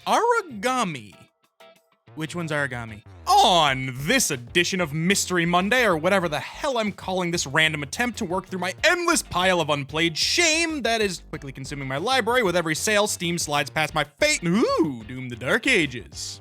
Aragami. Which one's Aragami? On this edition of Mystery Monday, or whatever the hell I'm calling this random attempt to work through my endless pile of unplayed shame that is quickly consuming my library with every sale Steam slides past my fate. Ooh, Doom the Dark Ages.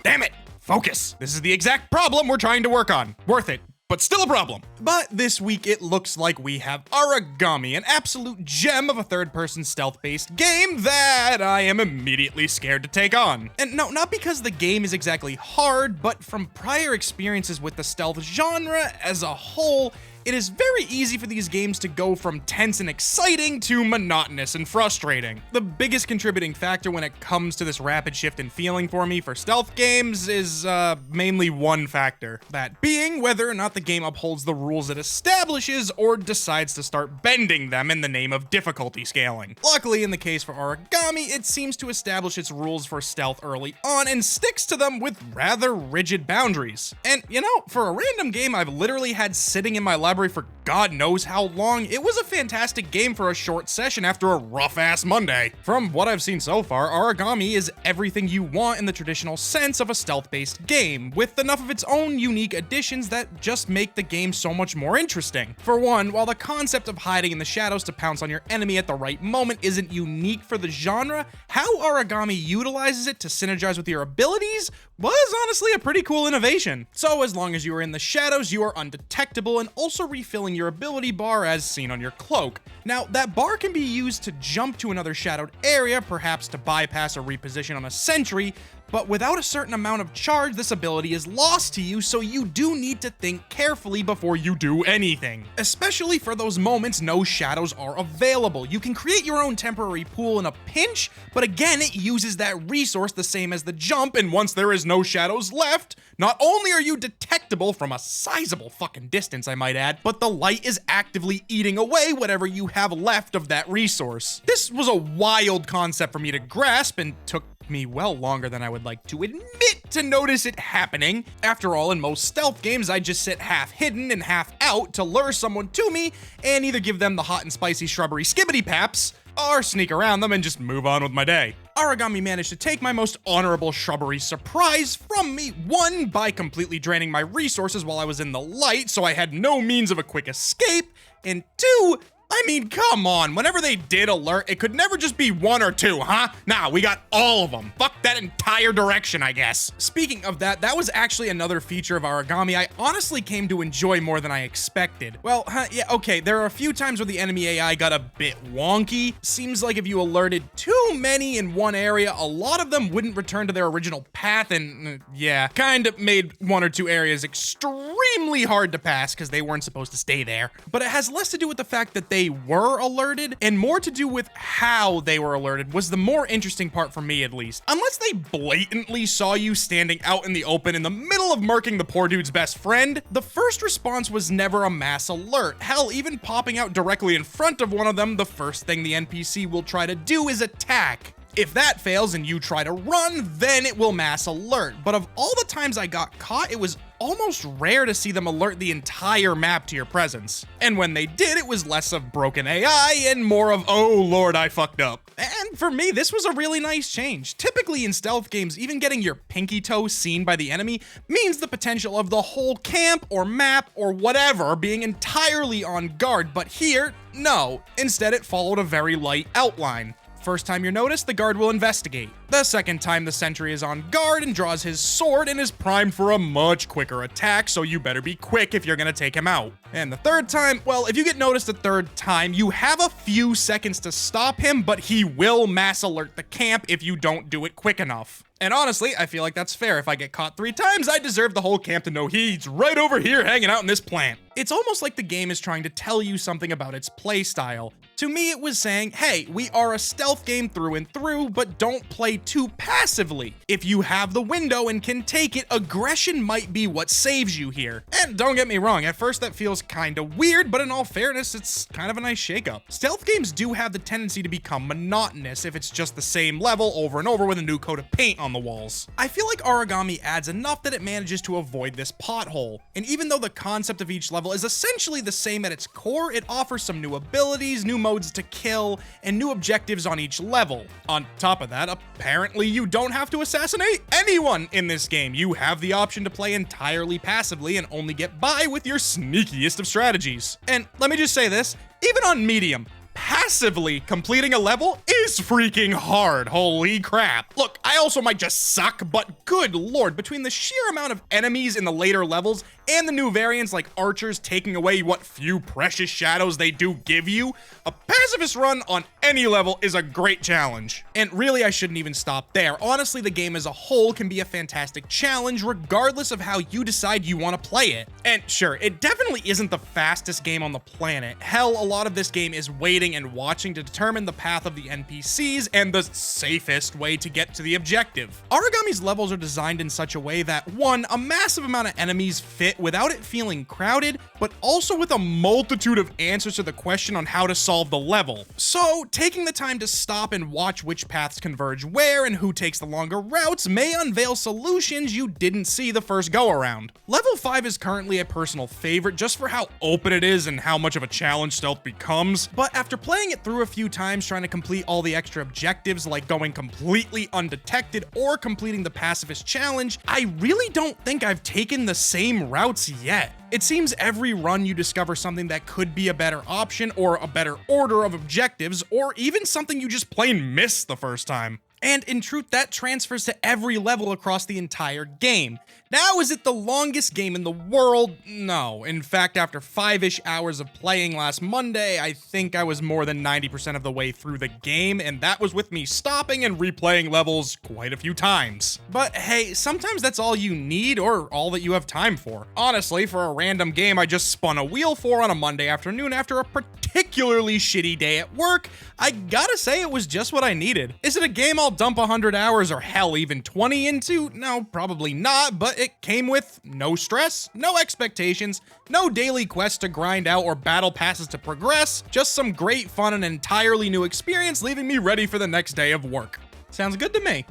Damn it! Focus! This is the exact problem we're trying to work on. Worth it, but still a problem. But this week it looks like we have Aragami, an absolute gem of a third-person stealth-based game that I am immediately scared to take on. And no, not because the game is exactly hard, but from prior experiences with the stealth genre as a whole, it is very easy for these games to go from tense and exciting to monotonous and frustrating. The biggest contributing factor when it comes to this rapid shift in feeling for me for stealth games is mainly one factor, that being whether or not the game upholds the rules it establishes or decides to start bending them in the name of difficulty scaling. Luckily, in the case for Aragami, it seems to establish its rules for stealth early on and sticks to them with rather rigid boundaries. And you know, for a random game I've literally had sitting in my library for God knows how long, it was a fantastic game for a short session after a rough-ass Monday. From what I've seen so far, Aragami is everything you want in the traditional sense of a stealth-based game, with enough of its own unique additions that just make the game so much more interesting. For one, while the concept of hiding in the shadows to pounce on your enemy at the right moment isn't unique for the genre, how Aragami utilizes it to synergize with your abilities was honestly a pretty cool innovation. So as long as you are in the shadows, you are undetectable and also refilling your ability bar as seen on your cloak. Now, that bar can be used to jump to another shadowed area, perhaps to bypass or reposition on a sentry, but without a certain amount of charge, this ability is lost to you, so you do need to think carefully before you do anything. Especially for those moments no shadows are available. You can create your own temporary pool in a pinch, but again, it uses that resource the same as the jump, and once there is no shadows left, not only are you detectable from a sizable fucking distance, I might add, but the light is actively eating away whatever you have left of that resource. This was a wild concept for me to grasp and took me well longer than I would like to admit to notice it happening. After all, in most stealth games, I just sit half hidden and half out to lure someone to me and either give them the hot and spicy shrubbery skibbity paps or sneak around them and just move on with my day. Aragami managed to take my most honorable shrubbery surprise from me, one, by completely draining my resources while I was in the light, so I had no means of a quick escape, and two, I mean, come on, whenever they did alert, it could never just be one or two, huh? Nah, we got all of them. Fuck that entire direction, I guess. Speaking of that, that was actually another feature of Aragami I honestly came to enjoy more than I expected. Well, yeah, okay, there are a few times where the enemy AI got a bit wonky. Seems like if you alerted too many in one area, a lot of them wouldn't return to their original path and, yeah, kind of made one or two areas extremely hard to pass because they weren't supposed to stay there. But it has less to do with the fact that they were alerted and more to do with how they were alerted was the more interesting part for me, at least. Unless they blatantly saw you standing out in the open in the middle of murking the poor dude's best friend, the first response was never a mass alert. Hell, even popping out directly in front of one of them, the first thing the NPC will try to do is attack. If that fails and you try to run, then it will mass alert. But of all the times I got caught, it was almost rare to see them alert the entire map to your presence. And when they did, it was less of broken AI and more of, oh lord, I fucked up. And for me, this was a really nice change. Typically in stealth games, even getting your pinky toe seen by the enemy means the potential of the whole camp or map or whatever being entirely on guard. But here, no. Instead, it followed a very light outline. First time you're noticed, the guard will investigate. The second time, the sentry is on guard and draws his sword and is primed for a much quicker attack, so you better be quick if you're gonna take him out. And the third time, well, if you get noticed a third time, you have a few seconds to stop him, but he will mass alert the camp if you don't do it quick enough. And honestly, I feel like that's fair. If I get caught 3 times, I deserve the whole camp to know he's right over here hanging out in this plant. It's almost like the game is trying to tell you something about its playstyle. To me, it was saying, hey, we are a stealth game through and through, but don't play too passively. If you have the window and can take it, aggression might be what saves you here. And don't get me wrong, at first that feels kinda weird, but in all fairness, it's kind of a nice shakeup. Stealth games do have the tendency to become monotonous if it's just the same level over and over with a new coat of paint on the walls. I feel like Aragami adds enough that it manages to avoid this pothole. And even though the concept of each level is essentially the same at its core, it offers some new abilities, new modes to kill, and new objectives on each level. On top of that, apparently you don't have to assassinate anyone in this game. You have the option to play entirely passively and only get by with your sneakiest of strategies. And let me just say this, even on medium, passively completing a level is freaking hard. Holy crap. Look, I also might just suck, but good lord, between the sheer amount of enemies in the later levels and the new variants like archers taking away what few precious shadows they do give you, a pacifist run on any level is a great challenge. And really, I shouldn't even stop there. Honestly, the game as a whole can be a fantastic challenge regardless of how you decide you want to play it. And sure, it definitely isn't the fastest game on the planet. Hell, a lot of this game is waiting and watching to determine the path of the NPCs and the safest way to get to the objective. Aragami's levels are designed in such a way that, one, a massive amount of enemies fit without it feeling crowded, but also with a multitude of answers to the question on how to solve the level. So, taking the time to stop and watch which paths converge where and who takes the longer routes may unveil solutions you didn't see the first go around. Level 5 is currently a personal favorite just for how open it is and how much of a challenge stealth becomes, but after playing it through a few times trying to complete all the extra objectives like going completely undetected or completing the pacifist challenge, I really don't think I've taken the same routes yet. It seems every run you discover something that could be a better option or a better order of objectives or even something you just plain missed the first time. And in truth, that transfers to every level across the entire game. Now, is it the longest game in the world? No. In fact, after 5-ish hours of playing last Monday, I think I was more than 90% of the way through the game, and that was with me stopping and replaying levels quite a few times. But hey, sometimes that's all you need or all that you have time for. Honestly, for a random game I just spun a wheel for on a Monday afternoon after a particularly shitty day at work, I gotta say it was just what I needed. Is it a game I'll dump 100 hours or hell even 20 into? No, probably not, but it came with no stress, no expectations, no daily quests to grind out or battle passes to progress, just some great fun and entirely new experience leaving me ready for the next day of work. Sounds good to me.